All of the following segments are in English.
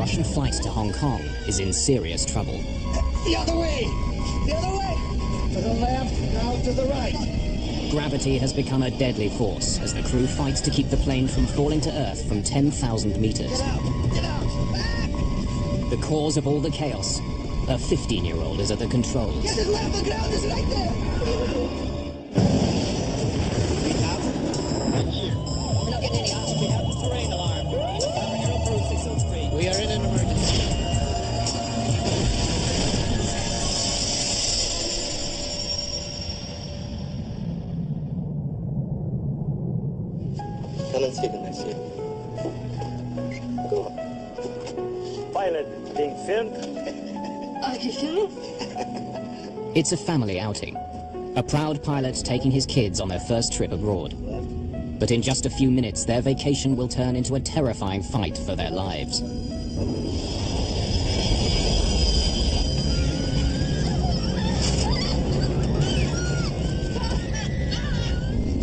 Russian flight to Hong Kong is in serious trouble. The other way! The other way! To the left, now to the right. Gravity has become a deadly force as the crew fights to keep the plane from falling to Earth from 10,000 meters. Get out! Get out! Back! The cause of all the chaos, a 15-year-old is at the controls. Get it left, the ground is right there! We have? We're not getting any answer. We have the terrain alarm. Aeroflot 603. We are in an emergency. Come and sit in this seat. Go on. Pilot being filmed. Are you filming? It's a family outing. A proud pilot taking his kids on their first trip abroad. But in just a few minutes, their vacation will turn into a terrifying fight for their lives.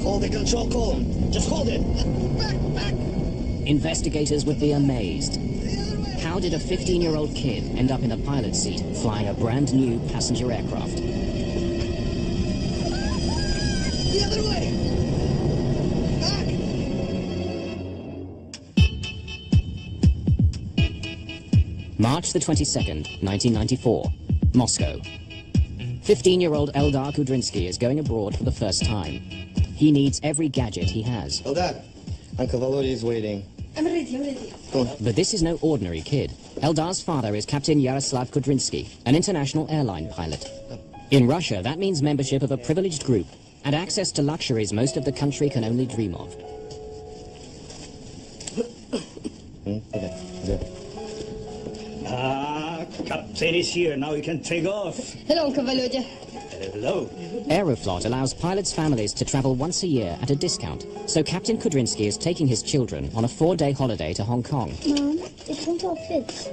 Hold the control column. Just hold it. Back, back. Investigators would be amazed. How did a 15-year-old kid end up in the pilot's seat flying a brand new passenger aircraft? The other way. Back. March the 22nd, 1994, Moscow. 15-year-old Eldar Kudrinsky is going abroad for the first time. He needs every gadget he has. Eldar, Uncle Volodya is waiting. I'm ready, I'm ready. But this is no ordinary kid. Eldar's father is Captain Yaroslav Kudrinsky, an international airline pilot. In Russia, that means membership of a privileged group and access to luxuries most of the country can only dream of. Captain is here. Now we can take off. Hello, Uncle Volodya. Hello. Aeroflot allows pilots' families to travel once a year at a discount, so Captain Kudrinsky is taking his children on a 4-day holiday to Hong Kong. Mom, it won't all fit.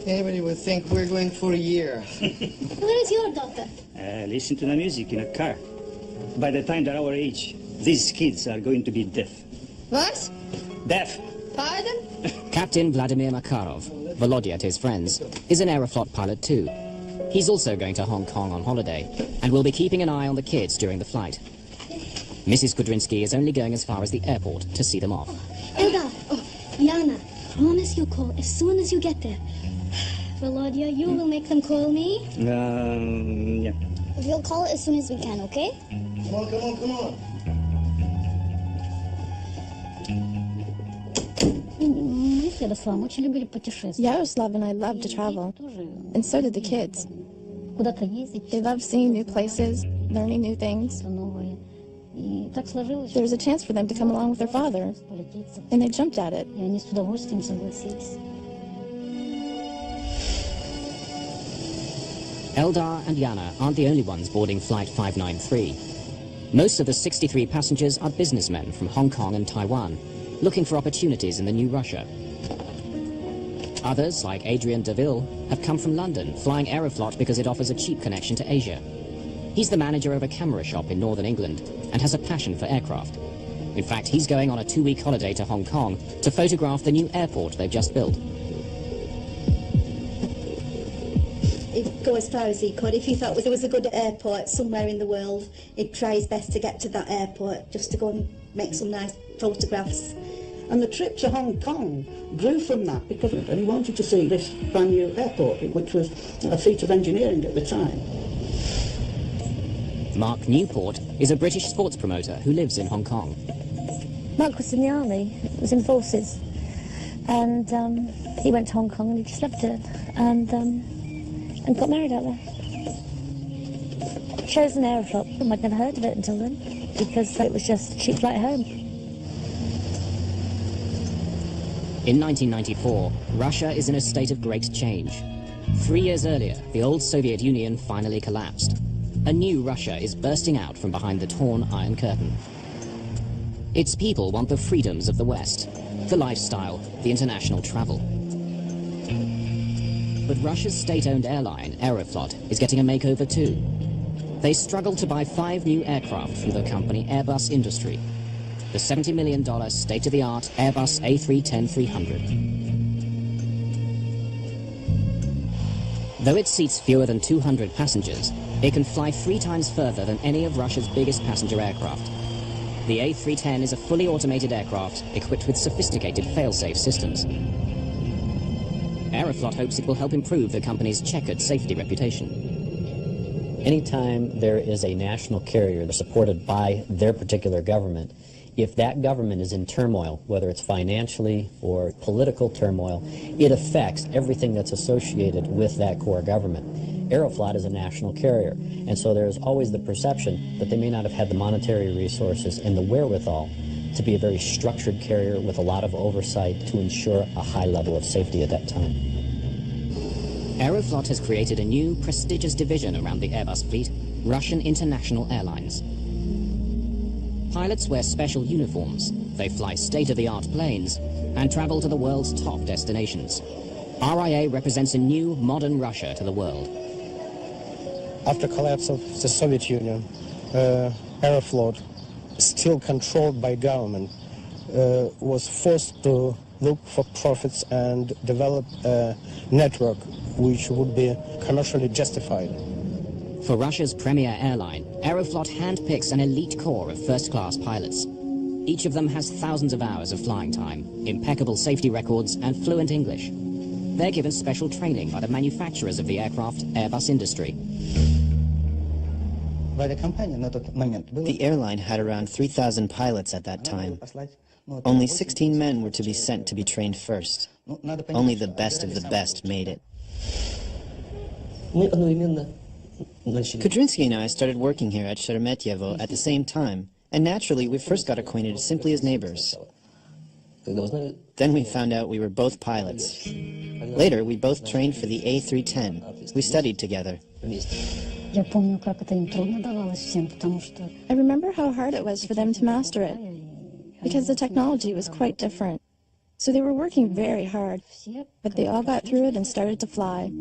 Everybody would think we're going for a year. Where is your daughter? Listen to the music in a car. By the time they're our age, these kids are going to be deaf. What? Deaf. Pardon? Captain Vladimir Makarov, Volodya to his friends, is an Aeroflot pilot too. He's also going to Hong Kong on holiday and will be keeping an eye on the kids during the flight. Mrs. Kudrinsky is only going as far as the airport to see them off. Eldar, Yana, promise you'll call as soon as you get there. Volodya, you will make them call me? Yeah. We'll call it as soon as we can, okay? Come on, come on, come on. Yaroslav and I love to travel, and so did the kids. They love seeing new places, learning new things. There was a chance for them to come along with their father, and they jumped at it. Eldar and Yana aren't the only ones boarding Flight 593. Most of the 63 passengers are businessmen from Hong Kong and Taiwan, looking for opportunities in the new Russia. Others, like Adrian DeVille, have come from London, flying Aeroflot because it offers a cheap connection to Asia. He's the manager of a camera shop in northern England and has a passion for aircraft. In fact, he's going on a 2-week holiday to Hong Kong to photograph the new airport they've just built. He'd go as far as he could. If he thought there was a good airport somewhere in the world, he'd try his best to get to that airport just to go and make some nice photographs. And the trip to Hong Kong grew from that because he wanted to see this brand new airport, which was a feat of engineering at the time. Mark Newport is a British sports promoter who lives in Hong Kong. Mark was in the army, was in forces, and he went to Hong Kong and he just loved it, and got married out there. Chose an Aeroflot, and I'd never heard of it until then, because it was just a cheap flight home. In 1994, Russia is in a state of great change. 3 years earlier, the old Soviet Union finally collapsed. A new Russia is bursting out from behind the torn Iron Curtain. Its people want the freedoms of the West, the lifestyle, the international travel. But Russia's state-owned airline, Aeroflot, is getting a makeover too. They struggle to buy 5 new aircraft from the company Airbus Industry. The $70 million state-of-the-art Airbus A310-300. Though it seats fewer than 200 passengers, it can fly 3 times further than any of Russia's biggest passenger aircraft. The A310 is a fully automated aircraft equipped with sophisticated fail-safe systems. Aeroflot hopes it will help improve the company's checkered safety reputation. Anytime there is a national carrier supported by their particular government, if that government is in turmoil, whether it's financially or political turmoil, it affects everything that's associated with that core government. Aeroflot is a national carrier, and so there's always the perception that they may not have had the monetary resources and the wherewithal to be a very structured carrier with a lot of oversight to ensure a high level of safety at that time. Aeroflot has created a new, prestigious division around the Airbus fleet, Russian International Airlines. Pilots wear special uniforms, they fly state-of-the-art planes, and travel to the world's top destinations. RIA represents a new, modern Russia to the world. After collapse of the Soviet Union, Aeroflot, still controlled by government, was forced to look for profits and develop a network which would be commercially justified. For Russia's premier airline, Aeroflot handpicks an elite corps of first-class pilots. Each of them has thousands of hours of flying time, impeccable safety records, and fluent English. They're given special training by the manufacturers of the aircraft Airbus industry. The airline had around 3,000 pilots at that time. Only 16 men were to be sent to be trained first. Only the best of the best made it. Kudrinsky and I started working here at Sheremetyevo at the same time, and naturally we first got acquainted simply as neighbors. Then we found out we were both pilots. Later we both trained for the A310. We studied together. I remember how hard it was for them to master it, because the technology was quite different. So they were working very hard, but they all got through it and started to fly.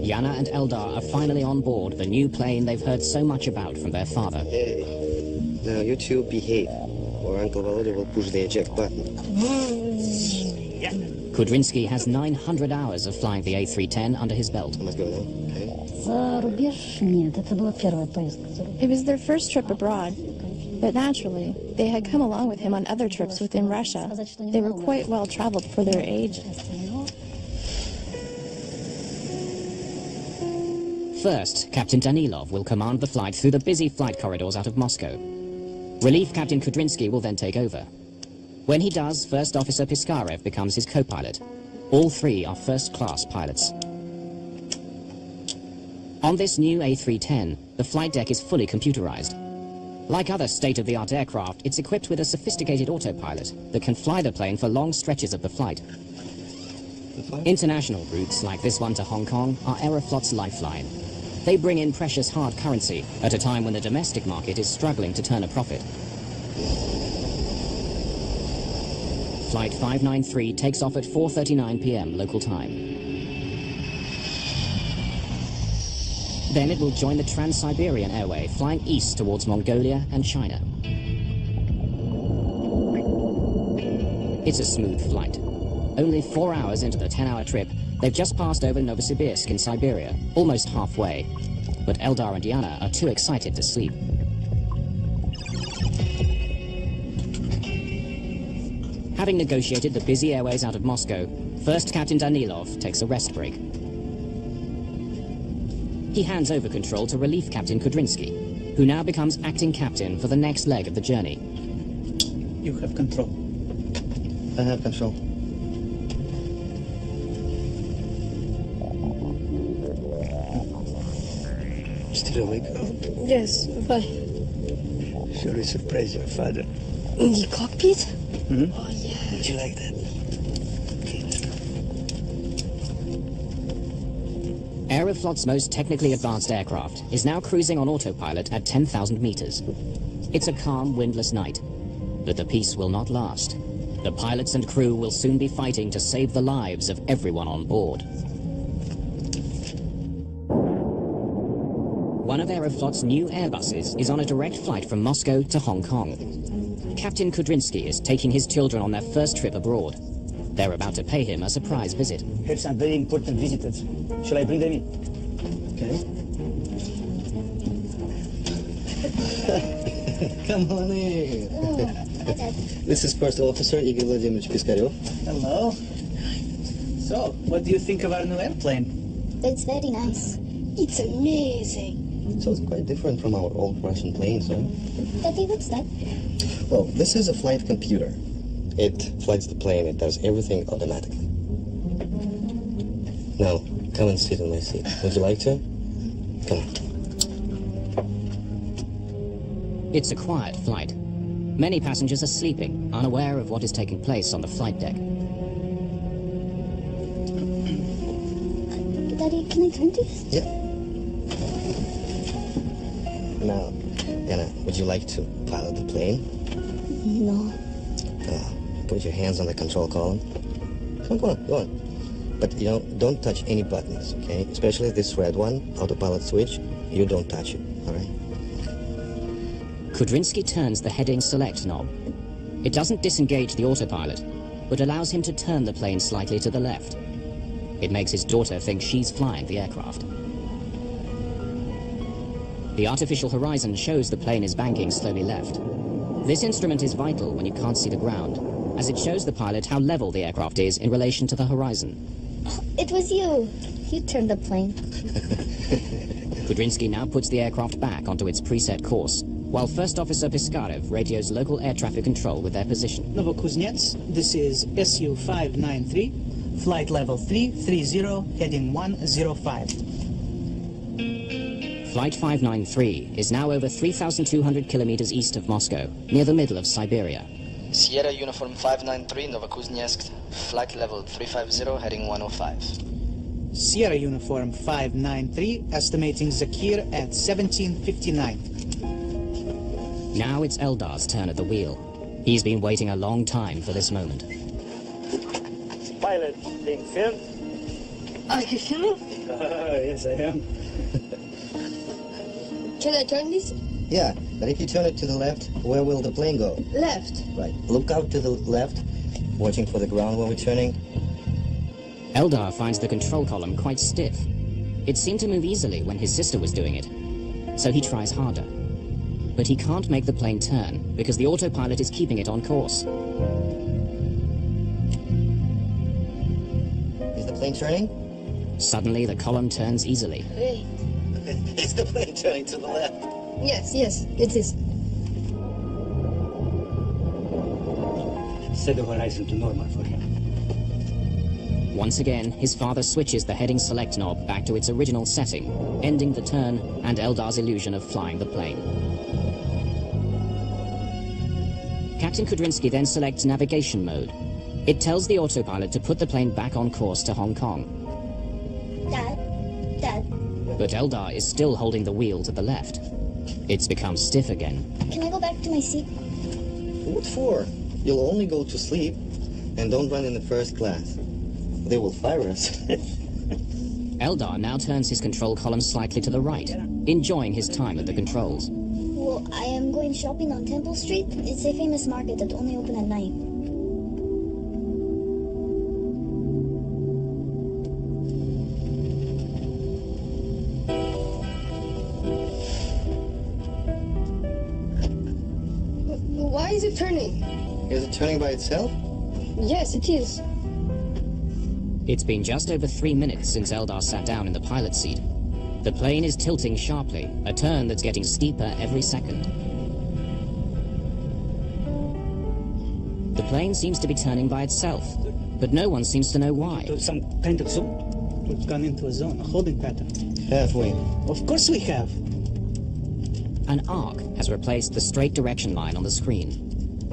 Yana and Eldar are finally on board the new plane they've heard so much about from their father. Now you two behave, or Uncle Volodya will push the eject button. Kudrinsky has 900 hours of flying the A310 under his belt. Let's go then. It was their first trip abroad, but naturally, they had come along with him on other trips within Russia. They were quite well traveled for their age. First, Captain Danilov will command the flight through the busy flight corridors out of Moscow. Relief Captain Kudrinsky will then take over. When he does, First Officer Piskarev becomes his co-pilot. All 3 are first-class pilots. On this new A310, the flight deck is fully computerized. Like other state-of-the-art aircraft, it's equipped with a sophisticated autopilot that can fly the plane for long stretches of the flight. International routes like this one to Hong Kong are Aeroflot's lifeline. They bring in precious hard currency at a time when the domestic market is struggling to turn a profit. Flight 593 takes off at 4:39 p.m. local time. Then it will join the Trans-Siberian Airway, flying east towards Mongolia and China. It's a smooth flight. Only 4 hours into the 10-hour trip, they've just passed over Novosibirsk in Siberia, almost halfway. But Eldar and Yana are too excited to sleep. Having negotiated the busy airways out of Moscow, First Captain Danilov takes a rest break. He hands over control to Relief Captain Kudrinsky, who now becomes acting captain for the next leg of the journey. You have control. I have control. Still awake? Yes, bye. Shall we surprise your father? In the cockpit? Hmm? Oh, yeah. Would you like that? Aeroflot's most technically advanced aircraft is now cruising on autopilot at 10,000 meters. It's a calm, windless night, but the peace will not last. The pilots and crew will soon be fighting to save the lives of everyone on board. One of Aeroflot's new Airbuses is on a direct flight from Moscow to Hong Kong. Captain Kudrinsky is taking his children on their first trip abroad. They're about to pay him a surprise visit. Have some very important visitors. Shall I bring them in? Okay. Come on in. This is First Officer Igor Vladimirovich Piskarev. Hello. So, what do you think of our new airplane? It's very nice. It's amazing. So it's quite different from our old Russian planes, huh? Daddy, what's that? Well, this is a flight computer. It flights the plane. It does everything automatically. Now, come and sit in my seat. Would you like to? Come on. It's a quiet flight. Many passengers are sleeping, unaware of what is taking place on the flight deck. Daddy, can I turn this? Yeah. Now, Anna, would you like to pilot the plane? No. Put your hands on the control column. Come on, go on. But, you know, don't touch any buttons, okay? Especially this red one, autopilot switch. You don't touch it, all right? Kudrinsky turns the heading select knob. It doesn't disengage the autopilot, but allows him to turn the plane slightly to the left. It makes his daughter think she's flying the aircraft. The artificial horizon shows the plane is banking slowly left. This instrument is vital when you can't see the ground, as it shows the pilot how level the aircraft is in relation to the horizon. It was you. You turned the plane. Kudrinsky now puts the aircraft back onto its preset course, while First Officer Piskarev radios local air traffic control with their position. Novokuznets, this is SU-593, flight level 330, heading 105. Flight 593 is now over 3,200 kilometers east of Moscow, near the middle of Siberia. Sierra Uniform 593, Novokuznetsk, flight level 350, heading 105. Sierra Uniform 593, estimating Zakir at 1759. Now it's Eldar's turn at the wheel. He's been waiting a long time for this moment. Pilot, being filmed? Are you filming? Yes, I am. Can I turn this? Yeah, but if you turn it to the left, where will the plane go? Left. Right. Look out to the left, watching for the ground when we're turning. Eldar finds the control column quite stiff. It seemed to move easily when his sister was doing it, so he tries harder. But he can't make the plane turn because the autopilot is keeping it on course. Is the plane turning? Suddenly, the column turns easily. Wait. Is the plane turning to the left? Yes, it is. Set the horizon to normal for him. Once again, his father switches the heading select knob back to its original setting, ending the turn and Eldar's illusion of flying the plane. Captain Kudrinsky then selects navigation mode. It tells the autopilot to put the plane back on course to Hong Kong. Dad. But Eldar is still holding the wheel to the left. It's become stiff again. Can I go back to my seat? What for? You'll only go to sleep, and don't run in the first class. They will fire us. Eldar now turns his control column slightly to the right, enjoying his time at the controls. Well, I am going shopping on Temple Street. It's a famous market that only open at night. Why is it turning? Is it turning by itself? Yes, it is. It's been just over 3 minutes since Eldar sat down in the pilot's seat. The plane is tilting sharply, a turn that's getting steeper every second. The plane seems to be turning by itself, but no one seems to know why. Some kind of zone. We've gone into a zone, a holding pattern. Have we? Of course we have. An arc has replaced the straight direction line on the screen.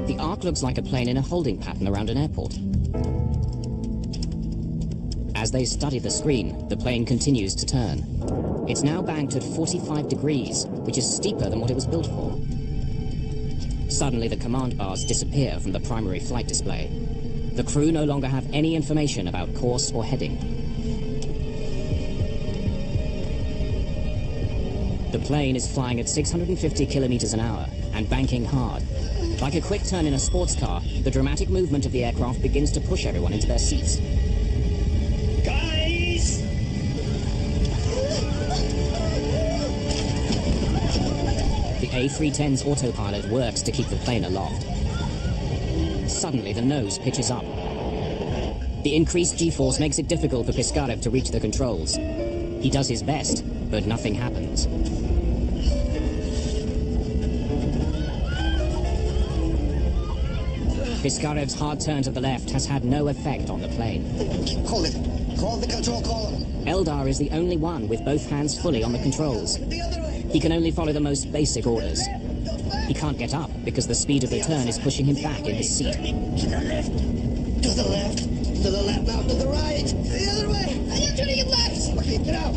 The arc looks like a plane in a holding pattern around an airport. As they study the screen, the plane continues to turn. It's now banked at 45 degrees, which is steeper than what it was built for. Suddenly, the command bars disappear from the primary flight display. The crew no longer have any information about course or heading. The plane is flying at 650 kilometers an hour and banking hard. Like a quick turn in a sports car, the dramatic movement of the aircraft begins to push everyone into their seats. Guys! The A310's autopilot works to keep the plane aloft. Suddenly, the nose pitches up. The increased G-force makes it difficult for Piskarev to reach the controls. He does his best, but nothing happens. Piskarev's hard turn to the left has had no effect on the plane. Hold it. Hold the control column. Eldar is the only one with both hands fully on the controls. He can only follow the most basic orders. He can't get up because the speed of the turn is pushing him back in his seat. To the left. To the left. To the left now. To the right. The other way. I am turning it left. Okay, get out.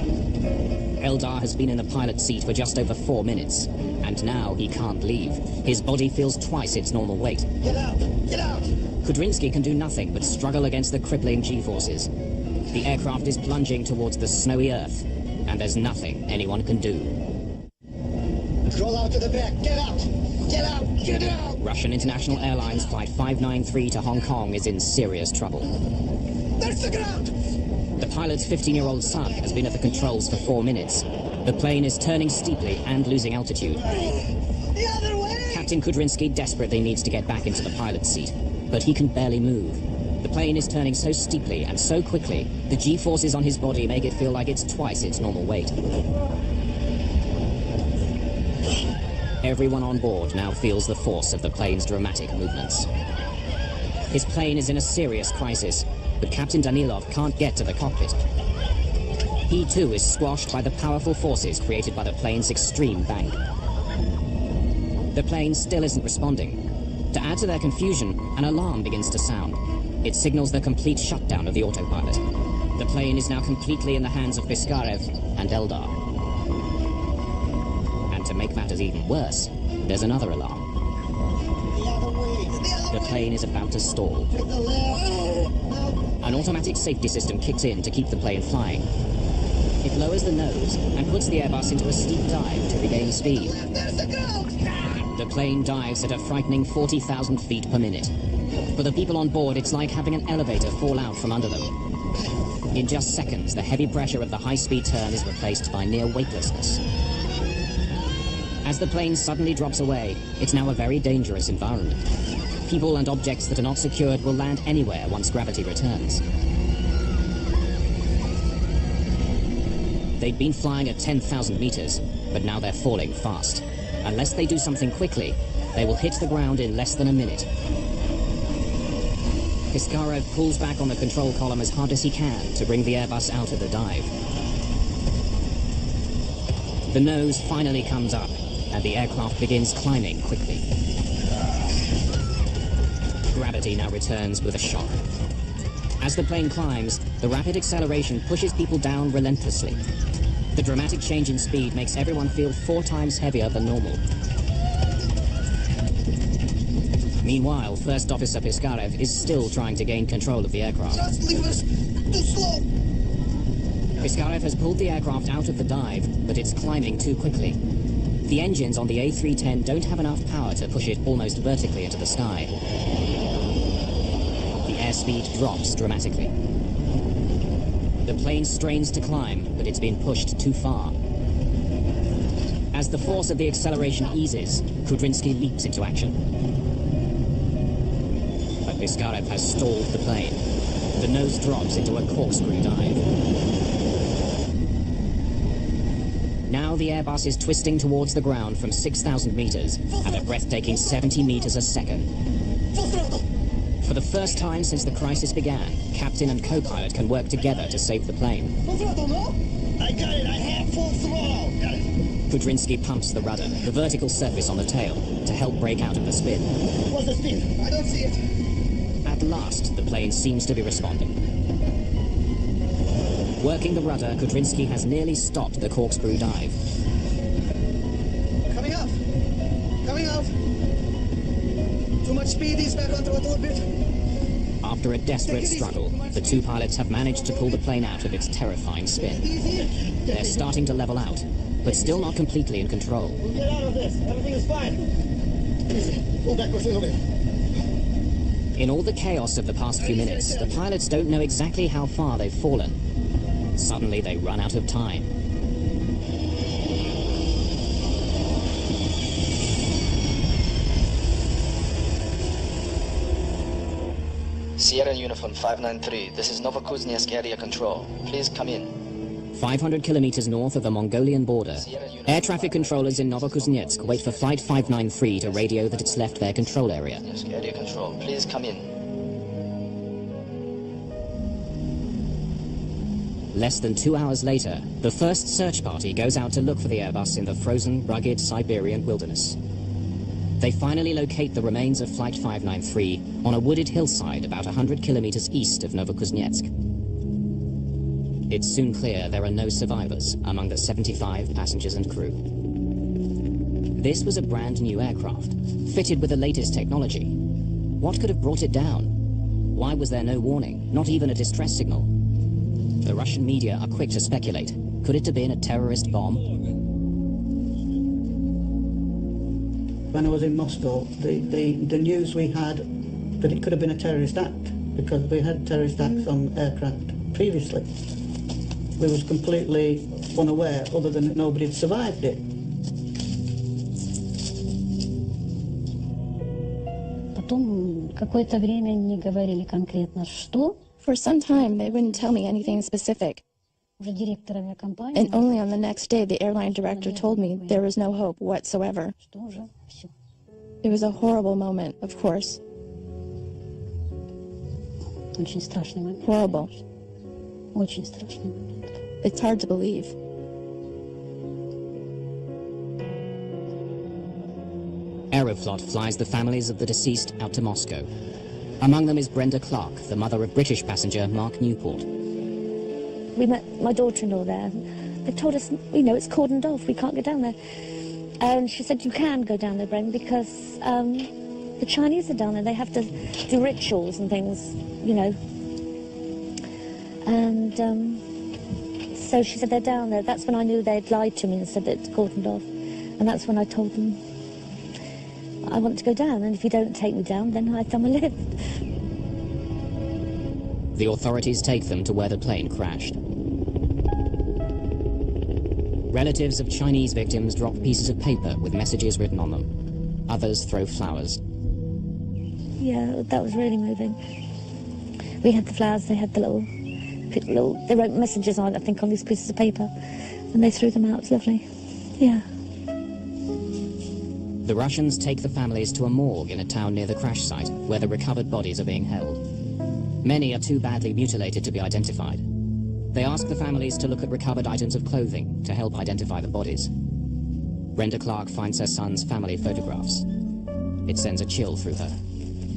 Eldar has been in the pilot's seat for just over 4 minutes, and now he can't leave. His body feels twice its normal weight. Get out. Get out. Kudrinsky can do nothing but struggle against the crippling G-forces. The aircraft is plunging towards the snowy earth, and there's nothing anyone can do. Roll out to the back. Get out. Get out. Get out. Russian International Airlines Flight 593 to Hong Kong is in serious trouble. There's the ground. The pilot's 15-year-old son has been at the controls for 4 minutes. The plane is turning steeply and losing altitude. The other way. Captain Kudrinsky desperately needs to get back into the pilot's seat, but he can barely move. The plane is turning so steeply and so quickly, the G-forces on his body make it feel like it's twice its normal weight. Everyone on board now feels the force of the plane's dramatic movements. His plane is in a serious crisis, but Captain Danilov can't get to the cockpit. He too is squashed by the powerful forces created by the plane's extreme bank. The plane still isn't responding. To add to their confusion, an alarm begins to sound. It signals the complete shutdown of the autopilot. The plane is now completely in the hands of Piskarev and Eldar. And to make matters even worse, there's another alarm. The plane is about to stall. An automatic safety system kicks in to keep the plane flying. It lowers the nose and puts the Airbus into a steep dive to regain speed. The plane dives at a frightening 40,000 feet per minute. For the people on board, it's like having an elevator fall out from under them. In just seconds, the heavy pressure of the high-speed turn is replaced by near weightlessness. As the plane suddenly drops away, it's now a very dangerous environment. People and objects that are not secured will land anywhere once gravity returns. They'd been flying at 10,000 meters, but now they're falling fast. Unless they do something quickly, they will hit the ground in less than a minute. Piskarev pulls back on the control column as hard as he can to bring the Airbus out of the dive. The nose finally comes up, and the aircraft begins climbing quickly. Gravity now returns with a shock. As the plane climbs, the rapid acceleration pushes people down relentlessly. The dramatic change in speed makes everyone feel 4 times heavier than normal. Meanwhile, First Officer Piskarev is still trying to gain control of the aircraft. Just leave us too slow. Piskarev has pulled the aircraft out of the dive, but it's climbing too quickly. The engines on the A310 don't have enough power to push it almost vertically into the sky. The airspeed drops dramatically. The plane strains to climb, but it's been pushed too far. As the force of the acceleration eases, Kudrinsky leaps into action. But Piskarev has stalled the plane. The nose drops into a corkscrew dive. Now the Airbus is twisting towards the ground from 6,000 meters at a breathtaking 70 meters a second. For the first time since the crisis began, captain and co-pilot can work together to save the plane. Full throttle, no? I got it. I have full throttle. Got it. Kudrinsky pumps the rudder, the vertical surface on the tail, to help break out of the spin. What's the spin? I don't see it. At last, the plane seems to be responding. Working the rudder, Kudrinsky has nearly stopped the corkscrew dive. Coming up. Coming out. Too much speed, he's back onto it a little bit. After a desperate struggle, the 2 pilots have managed to pull the plane out of its terrifying spin. They're starting to level out, but still not completely in control. We'll get out of this. Everything is fine. In all the chaos of the past few minutes, the pilots don't know exactly how far they've fallen. Suddenly they run out of time. Sierra Uniform 593, this is Novokuznetsk area control. Please come in. 500 kilometers north of the Mongolian border, air traffic controllers in Novokuznetsk wait for Flight 593 to radio that it's left their control area. Area control, please come in. Less than 2 hours later, the first search party goes out to look for the Airbus in the frozen, rugged Siberian wilderness. They finally locate the remains of Flight 593 on a wooded hillside about 100 kilometers east of Novokuznetsk. It's soon clear there are no survivors among the 75 passengers and crew. This was a brand new aircraft, fitted with the latest technology. What could have brought it down? Why was there no warning, not even a distress signal? The Russian media are quick to speculate. Could it have been a terrorist bomb? When I was in Moscow, the news we had that it could have been a terrorist act, because we had terrorist acts on aircraft previously. We was completely unaware, other than that nobody had survived it. For some time, they wouldn't tell me anything specific. And only on the next day, the airline director told me there was no hope whatsoever. It was a horrible moment, of course. Horrible. It's hard to believe. Aeroflot flies the families of the deceased out to Moscow. Among them is Brenda Clark, the mother of British passenger Mark Newport. We met my daughter-in-law there. They told us, it's cordoned off, we can't go down there. And she said, you can go down there, Brenda, because the Chinese are down there. They have to do rituals and things, And so she said, they're down there. That's when I knew they'd lied to me and said that it's cordoned off. And that's when I told them, I want to go down, and if you don't take me down, then I've done my lift. The authorities take them to where the plane crashed. Relatives of Chinese victims drop pieces of paper with messages written on them. Others throw flowers. Yeah, that was really moving. We had the flowers, they had the they wrote messages on it, I think, on these pieces of paper, and they threw them out. It was lovely. Yeah. The Russians take the families to a morgue in a town near the crash site, where the recovered bodies are being held. Many are too badly mutilated to be identified. They ask the families to look at recovered items of clothing to help identify the bodies. Brenda Clark finds her son's family photographs. It sends a chill through her.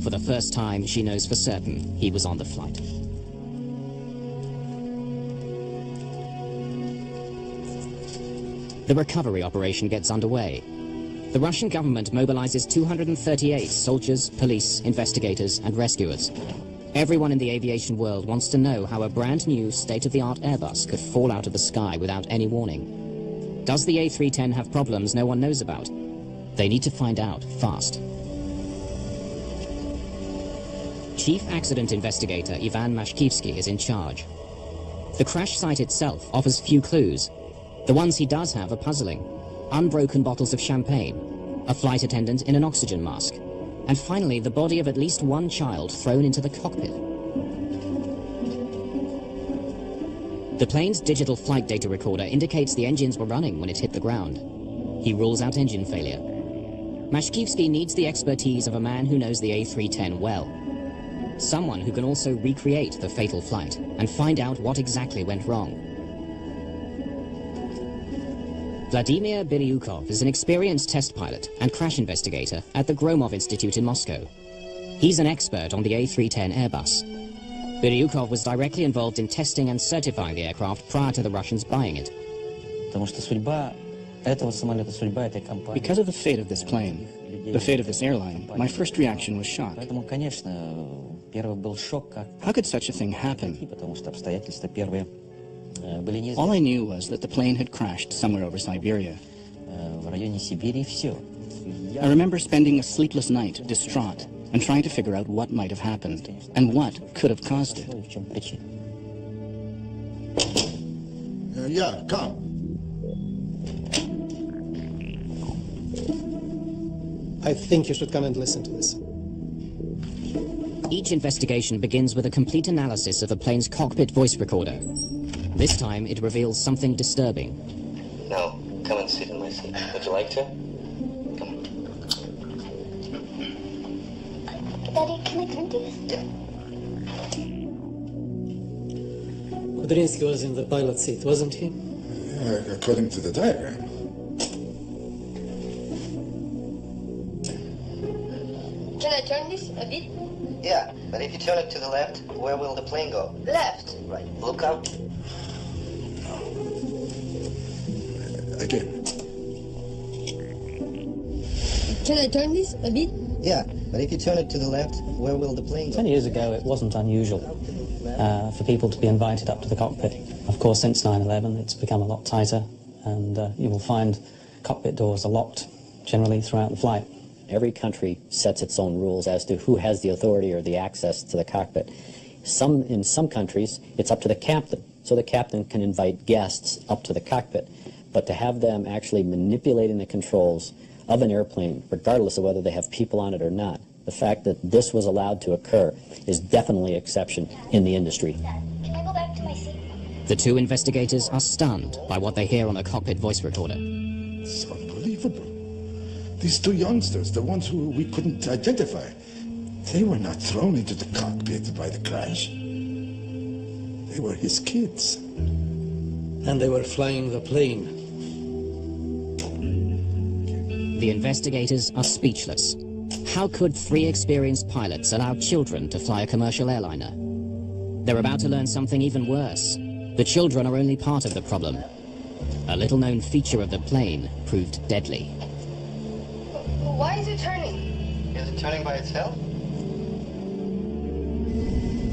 For the first time, she knows for certain he was on the flight. The recovery operation gets underway. The Russian government mobilizes 238 soldiers, police, investigators, and rescuers. Everyone in the aviation world wants to know how a brand new, state-of-the-art Airbus could fall out of the sky without any warning. Does the A310 have problems no one knows about? They need to find out fast. Chief Accident Investigator Ivan Mashkivsky is in charge. The crash site itself offers few clues. The ones he does have are puzzling. Unbroken bottles of champagne, a flight attendant in an oxygen mask, and finally the body of at least one child thrown into the cockpit. The plane's digital flight data recorder indicates the engines were running when it hit the ground. He rules out engine failure. Mashkivsky needs the expertise of a man who knows the A310 well. Someone who can also recreate the fatal flight and find out what exactly went wrong. Vladimir Biryukov is an experienced test pilot and crash investigator at the Gromov Institute in Moscow. He's an expert on the A310 Airbus. Biryukov was directly involved in testing and certifying the aircraft prior to the Russians buying it. Because of the fate of this plane, the fate of this airline, my first reaction was shock. How could such a thing happen? All I knew was that the plane had crashed somewhere over Siberia. I remember spending a sleepless night, distraught, and trying to figure out what might have happened, and what could have caused it. Yeah, come. I think you should come and listen to this. Each investigation begins with a complete analysis of the plane's cockpit voice recorder. This time, it reveals something disturbing. No, come and sit in my seat. Would you like to? Daddy, can I turn this? Yeah. Kudrynsky was in the pilot seat, wasn't he? According to the diagram. Can I turn this a bit? Yeah, but if you turn it to the left, where will the plane go? Left. Right. Look out. Again. Can I turn this a bit? Yeah, but if you turn it to the left, where will the plane go? 10 years ago, it wasn't unusual for people to be invited up to the cockpit. Of course, since 9/11, it's become a lot tighter, and you will find cockpit doors are locked generally throughout the flight. Every country sets its own rules as to who has the authority or the access to the cockpit. In some countries, it's up to the captain, so the captain can invite guests up to the cockpit. But to have them actually manipulating the controls of an airplane, regardless of whether they have people on it or not, the fact that this was allowed to occur is definitely an exception in the industry. Can I go back to my seat? The two investigators are stunned by what they hear on the cockpit voice recorder. It's unbelievable. These two youngsters, the ones who we couldn't identify, they were not thrown into the cockpit by the crash. They were his kids. And they were flying the plane. The investigators are speechless. How could three experienced pilots allow children to fly a commercial airliner? They're about to learn something even worse. The children are only part of the problem. A little-known feature of the plane proved deadly. Why is it turning? Is it turning by itself?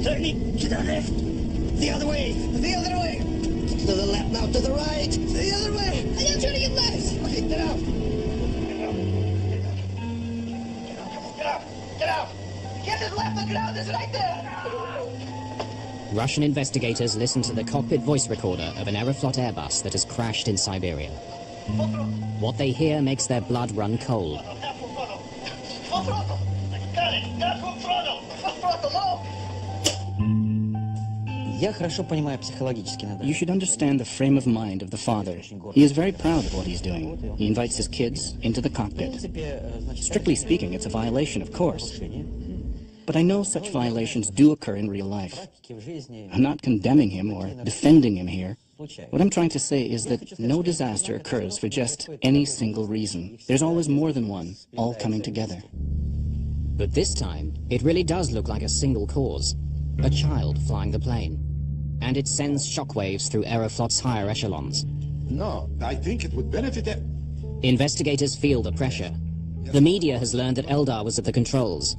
Turning to the left. The other way. The other way. To the left now. To the right. The other way. I am turning it left. Okay, get out. Get out. Get out. Get to the left. Look it out. It's right there. Russian investigators listen to the cockpit voice recorder of an Aeroflot Airbus that has crashed in Siberia. What they hear makes their blood run cold. You should understand the frame of mind of the father. He is very proud of what he's doing. He invites his kids into the cockpit. Strictly speaking, it's a violation, of course. But I know such violations do occur in real life. I'm not condemning him or defending him here. What I'm trying to say is that no disaster occurs for just any single reason. There's always more than one, all coming together. But this time, it really does look like a single cause. A child flying the plane. And it sends shockwaves through Aeroflot's higher echelons. No, I think it would benefit them. Investigators feel the pressure. The media has learned that Eldar was at the controls.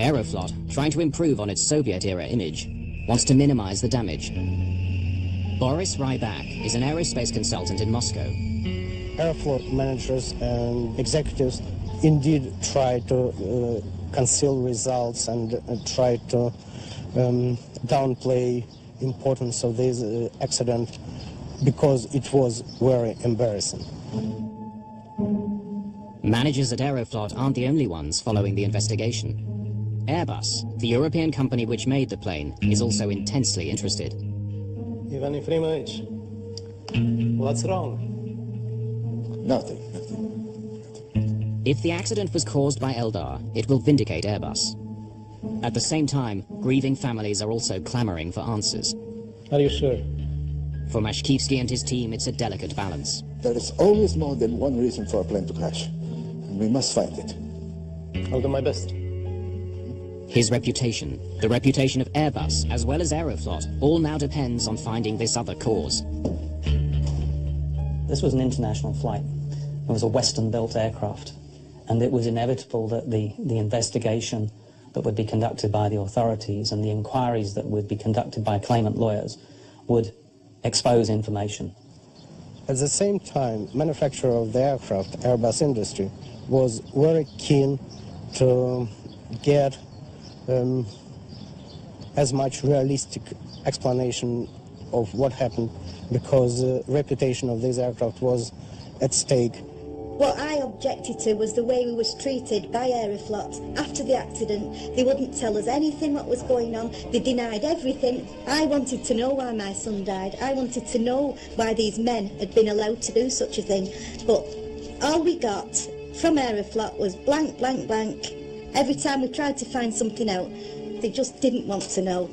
Aeroflot, trying to improve on its Soviet-era image, wants to minimize the damage. Boris Rybak is an aerospace consultant in Moscow. Aeroflot managers and executives indeed try to conceal results and try to downplay importance of this accident because it was very embarrassing. Managers at Aeroflot aren't the only ones following the investigation. Airbus, the European company which made the plane, is also intensely interested. Ivan Efremovich, what's wrong? Nothing. If the accident was caused by Eldar, it will vindicate Airbus. At the same time, grieving families are also clamoring for answers. Are you sure? For Mashkivsky and his team, it's a delicate balance. There is always more than one reason for a plane to crash, and we must find it. I'll do my best. His reputation, the reputation of Airbus, as well as Aeroflot, all now depends on finding this other cause. This was an international flight. It was a Western-built aircraft, and it was inevitable that the investigation that would be conducted by the authorities and the inquiries that would be conducted by claimant lawyers would expose information. At the same time, manufacturer of the aircraft, Airbus industry, was very keen to get as much realistic explanation of what happened, because the reputation of this aircraft was at stake. What I objected to was the way we was treated by Aeroflot after the accident. They wouldn't tell us anything what was going on. They denied everything. I wanted to know why my son died. I wanted to know why these men had been allowed to do such a thing. But all we got from Aeroflot was blank, blank, blank. Every time we tried to find something out, they just didn't want to know.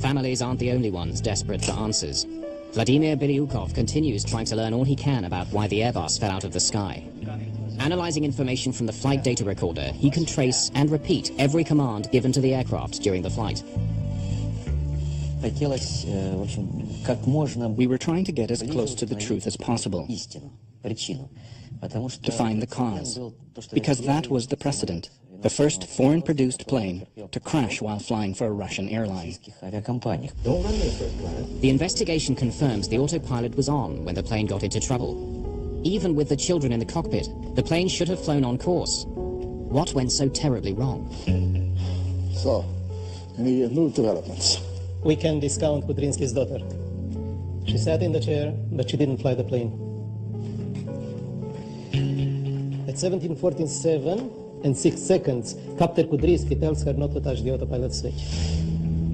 Families aren't the only ones desperate for answers. Vladimir Biryukov continues trying to learn all he can about why the Airbus fell out of the sky. Analyzing information from the flight data recorder, he can trace and repeat every command given to the aircraft during the flight. We were trying to get as close to the truth as possible, to find the cause, because that was the precedent. The first foreign-produced plane to crash while flying for a Russian airline. The investigation confirms the autopilot was on when the plane got into trouble. Even with the children in the cockpit, the plane should have flown on course. What went so terribly wrong? So, any new developments? We can discount Kudrynsky's daughter. She sat in the chair, but she didn't fly the plane. At 17:47 and 6 seconds, Captain Kudrynsky tells her not to touch the autopilot switch.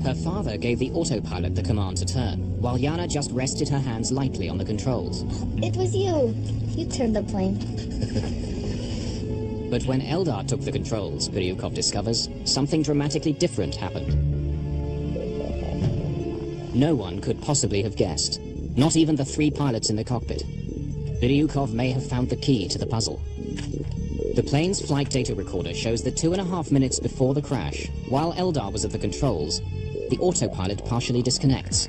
Her father gave the autopilot the command to turn, while Yana just rested her hands lightly on the controls. It was you. You turned the plane. But when Eldar took the controls, Biryukov discovers, something dramatically different happened. No one could possibly have guessed, not even the 3 pilots in the cockpit. Biryukov may have found the key to the puzzle. The plane's flight data recorder shows that 2.5 minutes before the crash, while Eldar was at the controls, the autopilot partially disconnects.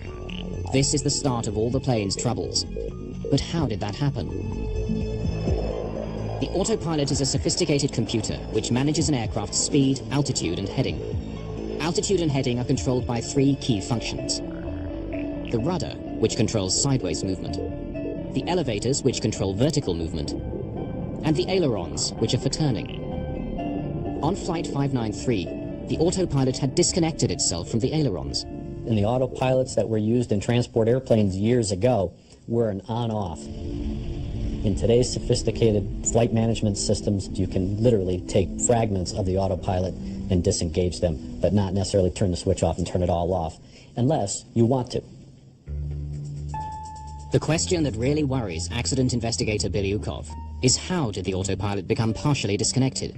This is the start of all the plane's troubles. But how did that happen? The autopilot is a sophisticated computer which manages an aircraft's speed, altitude, and heading. Altitude and heading are controlled by 3 key functions. The rudder, which controls sideways movement. The elevators, which control vertical movement. And the ailerons, which are for turning. On Flight 593, the autopilot had disconnected itself from the ailerons. And the autopilots that were used in transport airplanes years ago were an on-off. In today's sophisticated flight management systems, you can literally take fragments of the autopilot and disengage them, but not necessarily turn the switch off and turn it all off, unless you want to. The question that really worries accident investigator Biryukov is how did the autopilot become partially disconnected?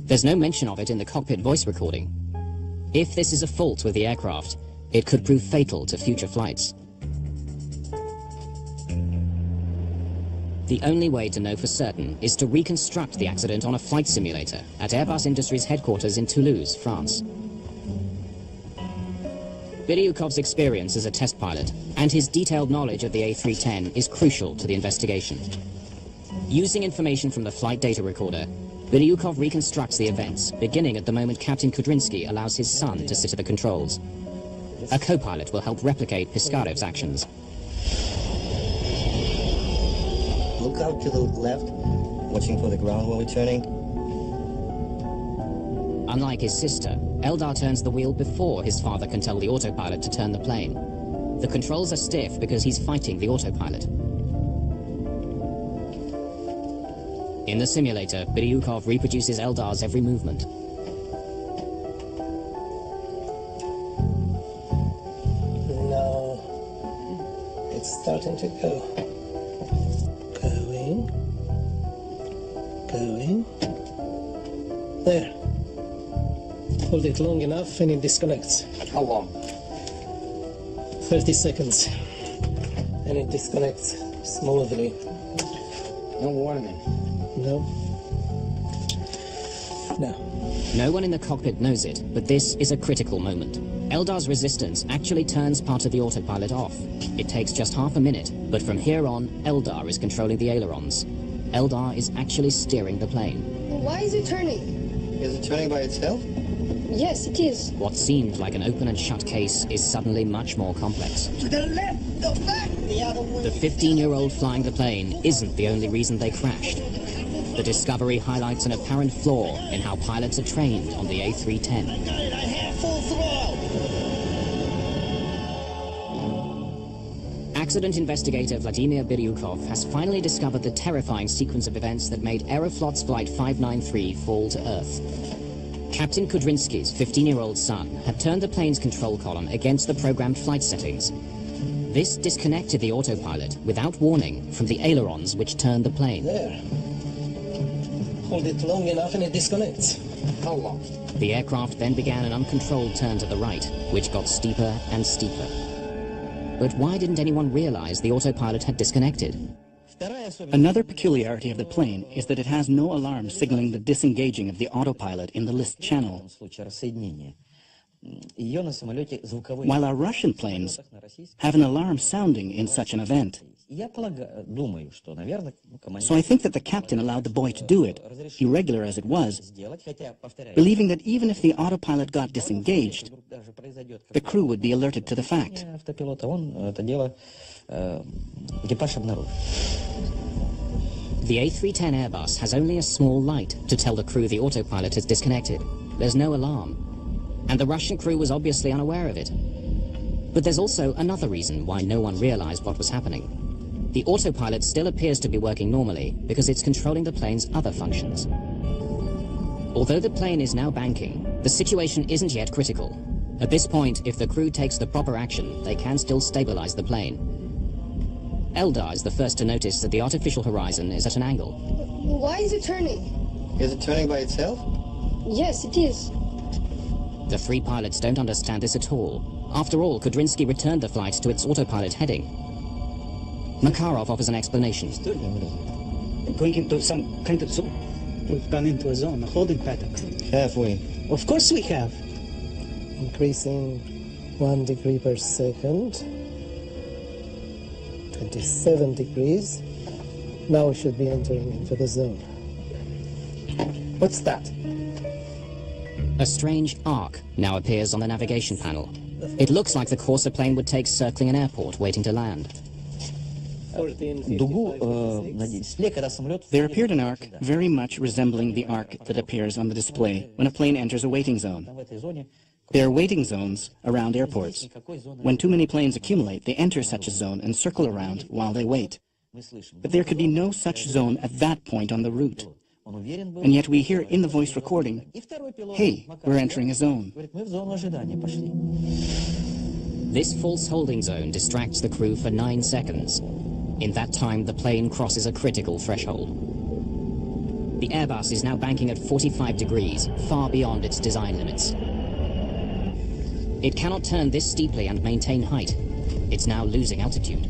There's no mention of it in the cockpit voice recording. If this is a fault with the aircraft, it could prove fatal to future flights. The only way to know for certain is to reconstruct the accident on a flight simulator at Airbus Industries headquarters in Toulouse, France. Biryukov's experience as a test pilot and his detailed knowledge of the A310 is crucial to the investigation. Using information from the flight data recorder, Biryukov reconstructs the events, beginning at the moment Captain Kudrynsky allows his son to sit at the controls. A co-pilot will help replicate Piskarev's actions. Look out to the left, watching for the ground when we're turning. Unlike his sister, Eldar turns the wheel before his father can tell the autopilot to turn the plane. The controls are stiff because he's fighting the autopilot. In the simulator, Biryukov reproduces Eldar's every movement. Now it's starting to go. Going. There. Hold it long enough and it disconnects. How long? 30 seconds. And it disconnects smoothly. No warning. No. No. No one in the cockpit knows it, but this is a critical moment. Eldar's resistance actually turns part of the autopilot off. It takes just half a minute, but from here on, Eldar is controlling the ailerons. Eldar is actually steering the plane. Why is it turning? Is it turning by itself? Yes, it is. What seemed like an open and shut case is suddenly much more complex. To the left, the back, The 15-year-old flying the plane isn't the only reason they crashed. The discovery highlights an apparent flaw in how pilots are trained on the A310. I have full throttle. Accident investigator Vladimir Biryukov has finally discovered the terrifying sequence of events that made Aeroflot's Flight 593 fall to Earth. Captain Kudrinsky's 15-year-old son had turned the plane's control column against the programmed flight settings. This disconnected the autopilot without warning from the ailerons which turned the plane. There. Hold it long enough and it disconnects. How long? The aircraft then began an uncontrolled turn to the right, which got steeper and steeper. But why didn't anyone realize the autopilot had disconnected? Another peculiarity of the plane is that it has no alarm signaling the disengaging of the autopilot in the list channel. While our Russian planes have an alarm sounding in such an event. So I think that the captain allowed the boy to do it, irregular as it was, believing that even if the autopilot got disengaged, the crew would be alerted to the fact. The A310 Airbus has only a small light to tell the crew the autopilot is disconnected. There's no alarm. And the Russian crew was obviously unaware of it. But there's also another reason why no one realized what was happening. The autopilot still appears to be working normally because it's controlling the plane's other functions. Although the plane is now banking, the situation isn't yet critical. At this point, if the crew takes the proper action, they can still stabilize the plane. Eldar is the first to notice that the artificial horizon is at an angle. Why is it turning? Is it turning by itself? Yes, it is. The three pilots don't understand this at all. After all, Kudrinsky returned the flight to its autopilot heading. Makarov offers an explanation. Going into some kind of zone. We've gone into a zone, a holding pattern. Have we? Of course we have. Increasing 1 degree per second. 27 degrees. Now we should be entering into the zone. What's that? A strange arc now appears on the navigation panel. It looks like the course a plane would take circling an airport waiting to land. There appeared an arc very much resembling the arc that appears on the display when a plane enters a waiting zone. There are waiting zones around airports. When too many planes accumulate, they enter such a zone and circle around while they wait. But there could be no such zone at that point on the route. And yet we hear in the voice recording, "Hey, we're entering a zone." This false holding zone distracts the crew for 9 seconds. In that time, the plane crosses a critical threshold. The Airbus is now banking at 45 degrees, far beyond its design limits. It cannot turn this steeply and maintain height. It's now losing altitude.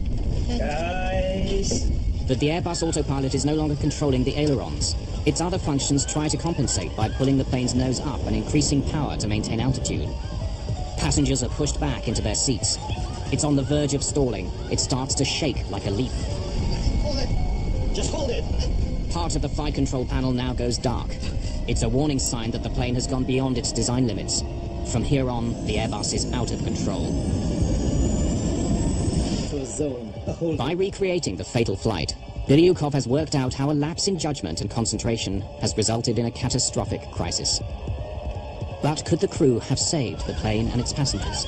Guys! But the Airbus autopilot is no longer controlling the ailerons. Its other functions try to compensate by pulling the plane's nose up and increasing power to maintain altitude. Passengers are pushed back into their seats. It's on the verge of stalling. It starts to shake like a leaf. Hold it! Just hold it! Part of the flight control panel now goes dark. It's a warning sign that the plane has gone beyond its design limits. From here on, the Airbus is out of control. By recreating the fatal flight, Biryukov has worked out how a lapse in judgment and concentration has resulted in a catastrophic crisis. But could the crew have saved the plane and its passengers?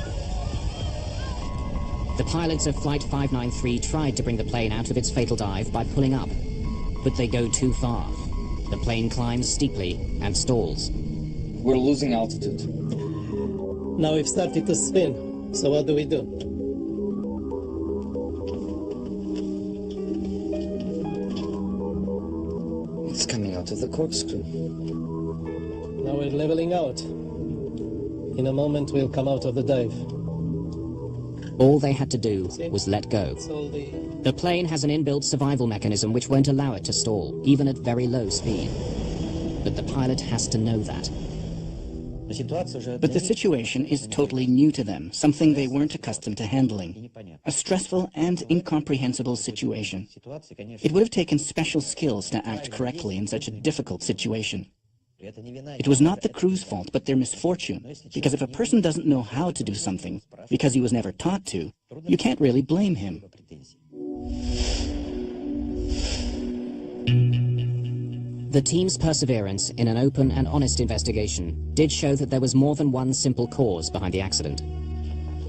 The pilots of Flight 593 tried to bring the plane out of its fatal dive by pulling up, but they go too far. The plane climbs steeply and stalls. We're losing altitude. Now we've started to spin, so what do we do? It's coming out of the corkscrew. Now we're leveling out. In a moment we'll come out of the dive. All they had to do was let go. The plane has an inbuilt survival mechanism which won't allow it to stall, even at very low speed. But the pilot has to know that. But the situation is totally new to them, something they weren't accustomed to handling. A stressful and incomprehensible situation. It would have taken special skills to act correctly in such a difficult situation. It was not the crew's fault, but their misfortune, because if a person doesn't know how to do something, because he was never taught to, you can't really blame him. The team's perseverance in an open and honest investigation did show that there was more than one simple cause behind the accident.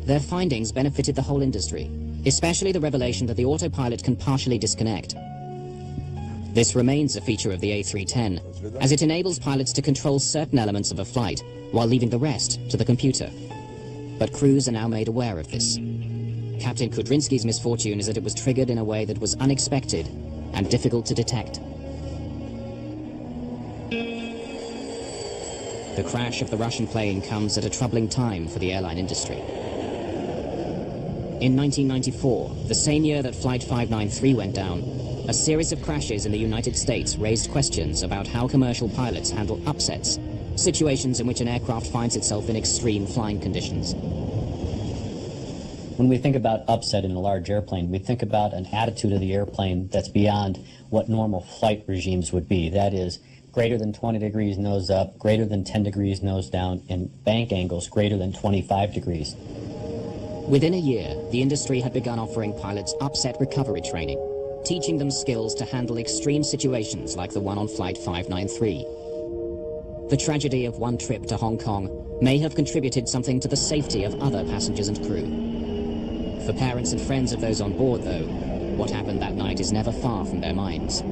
Their findings benefited the whole industry, especially the revelation that the autopilot can partially disconnect. This remains a feature of the A310, as it enables pilots to control certain elements of a flight while leaving the rest to the computer. But crews are now made aware of this. Captain Kudrynsky's misfortune is that it was triggered in a way that was unexpected and difficult to detect. The crash of the Russian plane comes at a troubling time for the airline industry. In 1994, the same year that Flight 593 went down, a series of crashes in the United States raised questions about how commercial pilots handle upsets, situations in which an aircraft finds itself in extreme flying conditions. When we think about upset in a large airplane, we think about an attitude of the airplane that's beyond what normal flight regimes would be. That is, greater than 20 degrees nose up, greater than 10 degrees nose down, and bank angles greater than 25 degrees. Within a year, the industry had begun offering pilots upset recovery training, teaching them skills to handle extreme situations like the one on Flight 593. The tragedy of one trip to Hong Kong may have contributed something to the safety of other passengers and crew. For parents and friends of those on board, though, what happened that night is never far from their minds.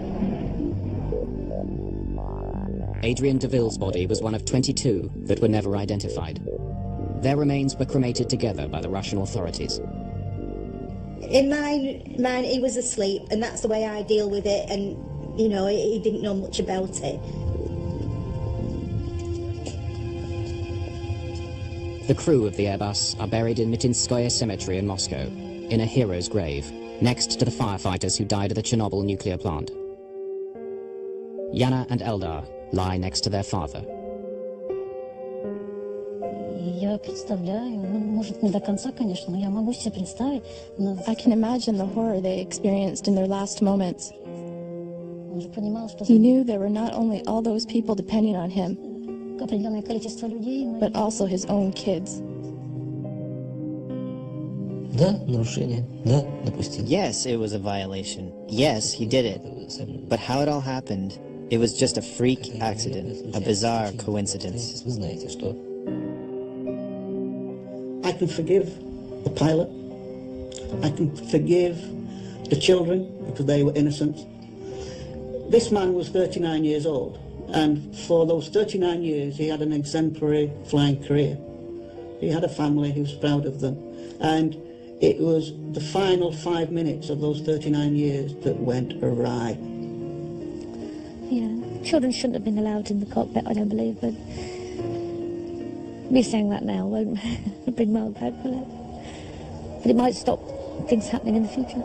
Adrian DeVille's body was one of 22 that were never identified. Their remains were cremated together by the Russian authorities. In my mind, he was asleep, and that's the way I deal with it, and, you know, he didn't know much about it. The crew of the Airbus are buried in Mitinskoye Cemetery in Moscow, in a hero's grave, next to the firefighters who died at the Chernobyl nuclear plant. Yana and Eldar lie next to their father. Я представляю, может, не до конца, конечно, но я могу себе представить. I can imagine the horror they experienced in their last moments. Он же понимал, что He knew there were not only all those people depending on him, определенное количество людей, но but also his own kids. Да, нарушение. Да, допустим. Yes, it was a violation. Yes, he did it. But how it all happened, it was just a freak accident, a bizarre coincidence. Вы знаете, что I can forgive the pilot. I can forgive the children because they were innocent. This man was 39 years old, and for those 39 years he had an exemplary flying career. He had a family, he was proud of them, and it was the final 5 minutes of those 39 years that went awry. Yeah, children shouldn't have been allowed in the cockpit, I don't believe, but me saying that now won't bring Mark back, will it? But it might stop things happening in the future.